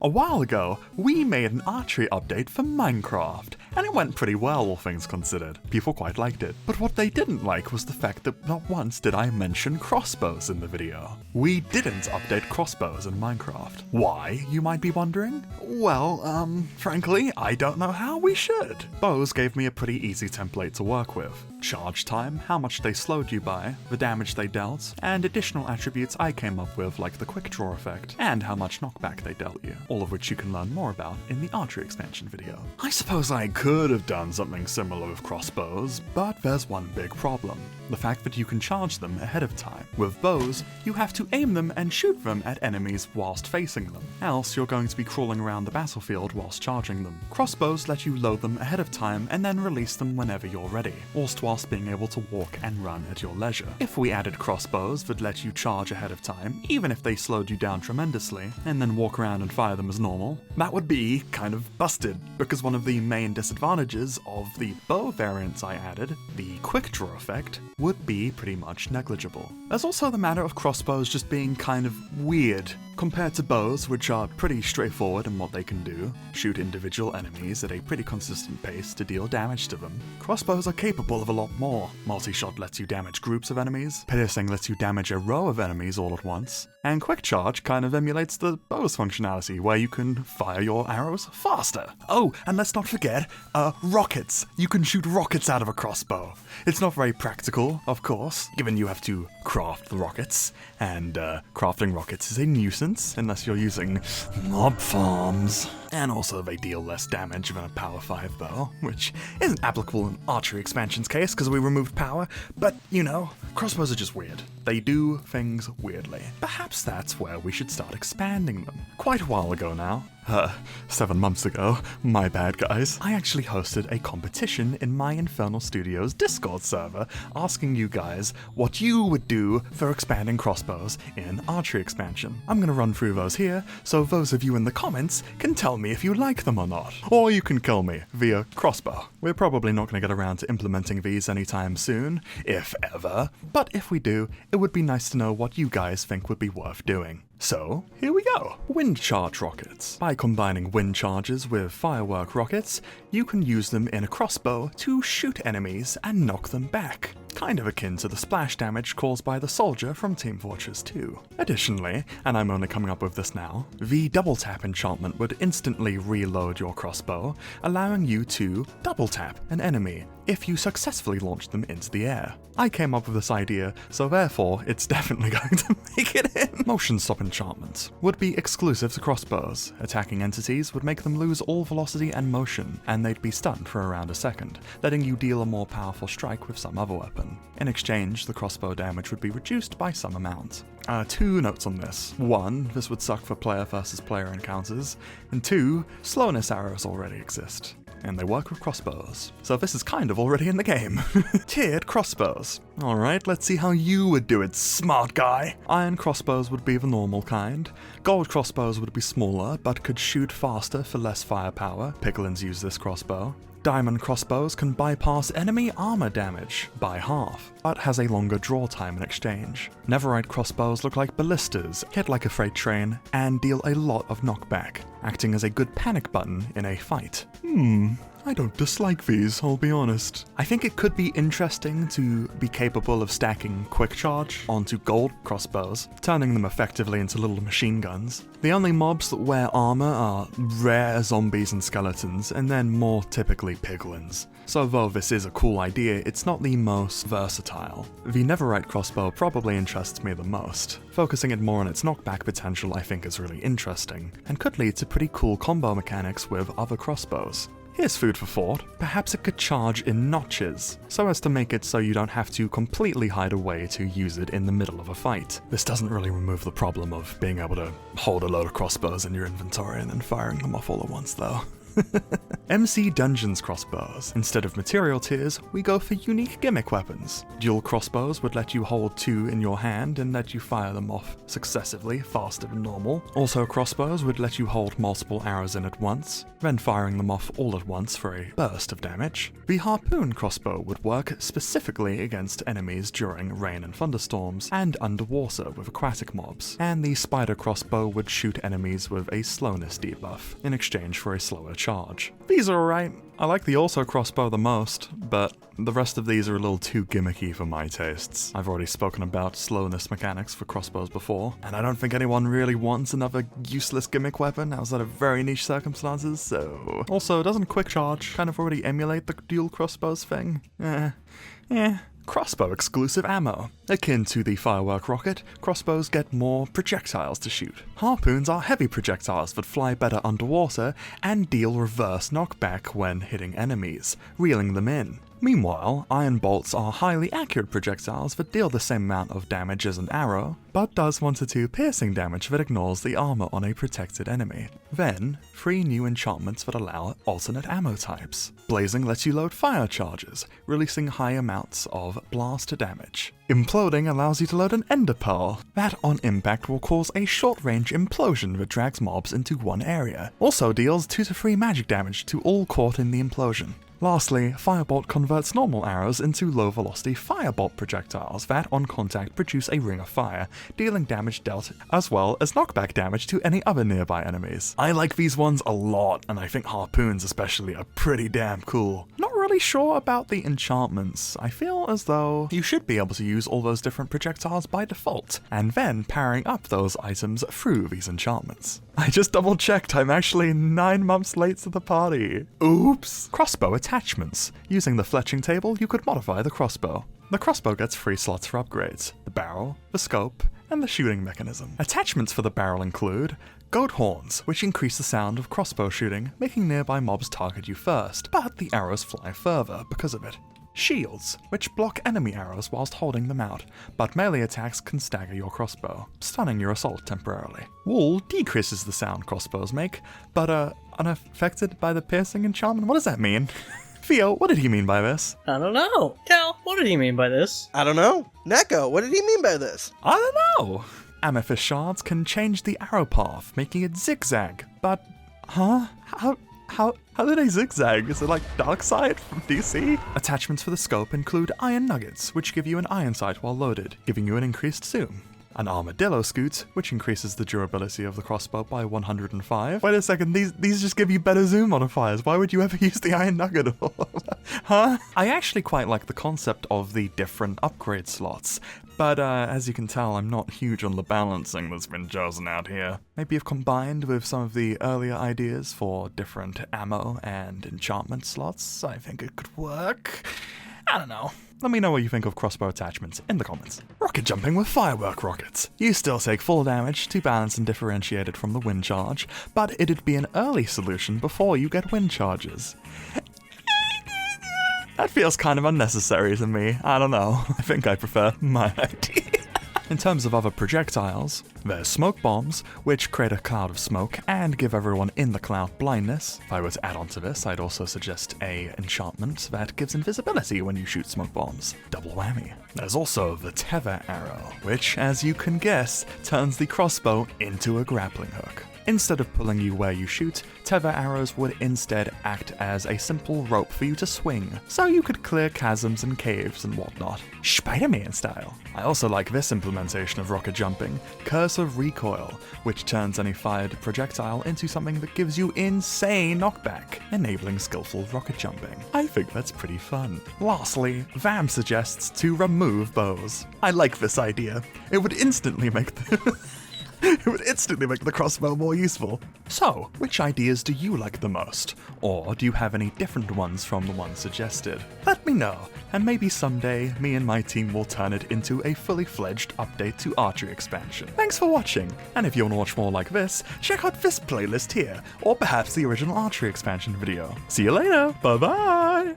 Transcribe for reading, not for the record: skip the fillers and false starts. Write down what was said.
A while ago, we made an archery update for Minecraft, and it went pretty well, all things considered. People quite liked it. But what they didn't like was the fact that not once did I mention crossbows in the video. We didn't update crossbows in Minecraft. Why, you might be wondering? Well, frankly, I don't know how we should. Bows gave me a pretty easy template to work with. Charge time, how much they slowed you by, the damage they dealt, and additional attributes I came up with like the quick draw effect, and how much knockback they dealt you, all of which you can learn more about in the archery expansion video. I suppose I could have done something similar with crossbows, but there's one big problem. The fact that you can charge them ahead of time. With bows, you have to aim them and shoot them at enemies whilst facing them, else you're going to be crawling around the battlefield whilst charging them. Crossbows let you load them ahead of time and then release them whenever you're ready, whilst being able to walk and run at your leisure. If we added crossbows that let you charge ahead of time, even if they slowed you down tremendously, and then walk around and fire them as normal, that would be kind of busted, because one of the main disadvantages of the bow variants I added, the quick draw effect, would be pretty much negligible. There's also the matter of crossbows just being kind of weird, compared to bows, which are pretty straightforward in what they can do, shoot individual enemies at a pretty consistent pace to deal damage to them. Crossbows are capable of a lot more. Multi-shot lets you damage groups of enemies, piercing lets you damage a row of enemies all at once, and quick charge kind of emulates the bow's functionality, where you can fire your arrows faster. Oh, and let's not forget, rockets. You can shoot rockets out of a crossbow. It's not very practical, of course, given you have to craft the rockets, and crafting rockets is a nuisance unless you're using mob farms. And also they deal less damage than a power 5 bow, which isn't applicable in archery expansion's case because we removed power, but you know, crossbows are just weird. They do things weirdly. Perhaps that's where we should start expanding them. Quite a while ago now, 7 months ago, my bad guys, I actually hosted a competition in my Infernal Studios Discord server asking you guys what you would do for expanding crossbows in archery expansion. I'm gonna run through those here, so those of you in the comments can tell me if you like them or not. Or you can kill me via crossbow. We're probably not gonna get around to implementing these anytime soon, if ever, but if we do, it would be nice to know what you guys think would be worth doing. So, here we go! Wind charge rockets. By combining wind charges with firework rockets, you can use them in a crossbow to shoot enemies and knock them back. Kind of akin to the splash damage caused by the soldier from Team Fortress 2. Additionally, and I'm only coming up with this now, the double tap enchantment would instantly reload your crossbow, allowing you to double tap an enemy if you successfully launch them into the air. I came up with this idea, so therefore it's definitely going to make it in. Motion stop enchantment would be exclusive to crossbows. Attacking entities would make them lose all velocity and motion, and they'd be stunned for around a second, letting you deal a more powerful strike with some other weapon. In exchange, the crossbow damage would be reduced by some amount. 2 notes on this. 1, this would suck for player versus player encounters, and 2, slowness arrows already exist, and they work with crossbows. So this is kind of already in the game. Tiered crossbows. Alright, let's see how you would do it, smart guy. Iron crossbows would be the normal kind. Gold crossbows would be smaller, but could shoot faster for less firepower. Piglins use this crossbow. Diamond crossbows can bypass enemy armor damage by half, but has a longer draw time in exchange. Netherite crossbows look like ballistas, hit like a freight train, and deal a lot of knockback, acting as a good panic button in a fight. I don't dislike these, I'll be honest. I think it could be interesting to be capable of stacking quick charge onto gold crossbows, turning them effectively into little machine guns. The only mobs that wear armor are rare zombies and skeletons, and then more typically piglins. So though this is a cool idea, it's not the most versatile. The Netherite crossbow probably interests me the most. Focusing it more on its knockback potential I think is really interesting, and could lead to pretty cool combo mechanics with other crossbows. Here's food for thought. Perhaps it could charge in notches, so as to make it so you don't have to completely hide away to use it in the middle of a fight. This doesn't really remove the problem of being able to hold a load of crossbows in your inventory and then firing them off all at once though. MC Dungeons crossbows. Instead of material tiers, we go for unique gimmick weapons. Dual crossbows would let you hold 2 in your hand and let you fire them off successively, faster than normal. Also, crossbows would let you hold multiple arrows in at once, then firing them off all at once for a burst of damage. The harpoon crossbow would work specifically against enemies during rain and thunderstorms, and underwater with aquatic mobs. And the spider crossbow would shoot enemies with a slowness debuff, in exchange for a slower charge. These are alright. I like the also crossbow the most, but the rest of these are a little too gimmicky for my tastes. I've already spoken about slowness mechanics for crossbows before, and I don't think anyone really wants another useless gimmick weapon outside of very niche circumstances, so... Also, doesn't quick charge kind of already emulate the dual crossbows thing? Crossbow exclusive ammo. Akin to the firework rocket, crossbows get more projectiles to shoot. Harpoons are heavy projectiles that fly better underwater and deal reverse knockback when hitting enemies, reeling them in. Meanwhile, iron bolts are highly accurate projectiles that deal the same amount of damage as an arrow, but does 1 to 2 piercing damage that ignores the armor on a protected enemy. Then, 3 new enchantments that allow alternate ammo types. Blazing lets you load fire charges, releasing high amounts of blast damage. Imploding allows you to load an ender pearl, that on impact will cause a short-range implosion that drags mobs into one area. Also deals 2 to 3 magic damage to all caught in the implosion. Lastly, Firebolt converts normal arrows into low-velocity Firebolt projectiles that, on contact, produce a ring of fire, dealing damage dealt as well as knockback damage to any other nearby enemies. I like these ones a lot, and I think harpoons especially are pretty damn cool. Not really sure about the enchantments. I feel as though you should be able to use all those different projectiles by default, and then powering up those items through these enchantments. I just double-checked, I'm actually 9 months late to the party. Oops! Crossbow attachments. Using the fletching table, you could modify the crossbow. The crossbow gets 3 slots for upgrades: the barrel, the scope, and the shooting mechanism. Attachments for the barrel include goat horns, which increase the sound of crossbow shooting, making nearby mobs target you first, but the arrows fly further because of it. Shields, which block enemy arrows whilst holding them out, but melee attacks can stagger your crossbow, stunning your assault temporarily. Wool decreases the sound crossbows make, but unaffected by the piercing enchantment. What does that mean? Theo, what did he mean by this? I don't know. Cal, what did he mean by this? I don't know. Neko, what did he mean by this? I don't know. Amethyst shards can change the arrow path, making it zigzag, but... Huh? How do they zigzag? Is it like Darkseid from DC? Attachments for the scope include iron nuggets, which give you an iron sight while loaded, giving you an increased zoom. An armadillo scoot, which increases the durability of the crossbow by 105. Wait a second, these just give you better zoom modifiers. Why would you ever use the iron nugget? Huh? I actually quite like the concept of the different upgrade slots, but as you can tell, I'm not huge on the balancing that's been chosen out here. Maybe if combined with some of the earlier ideas for different ammo and enchantment slots, I think it could work. I don't know. Let me know what you think of crossbow attachments in the comments. Rocket jumping with firework rockets. You still take full damage to balance and differentiate it from the wind charge, but it'd be an early solution before you get wind charges. That feels kind of unnecessary to me. I don't know. I think I prefer my idea. In terms of other projectiles, there's smoke bombs, which create a cloud of smoke and give everyone in the cloud blindness. If I were to add on to this, I'd also suggest a enchantment that gives invisibility when you shoot smoke bombs. Double whammy. There's also the tether arrow, which, as you can guess, turns the crossbow into a grappling hook. Instead of pulling you where you shoot, tether arrows would instead act as a simple rope for you to swing, so you could clear chasms and caves and whatnot, Spider-Man style. I also like this implementation of rocket jumping, Curse of Recoil, which turns any fired projectile into something that gives you insane knockback, enabling skillful rocket jumping. I think that's pretty fun. Lastly, Vam suggests to remove bows. I like this idea. It would instantly make the crossbow more useful. So, which ideas do you like the most? Or do you have any different ones from the ones suggested? Let me know, and maybe someday me and my team will turn it into a fully fledged update to Archery expansion. Thanks for watching, and if you want to watch more like this, check out this playlist here, or perhaps the original Archery expansion video. See you later, bye bye!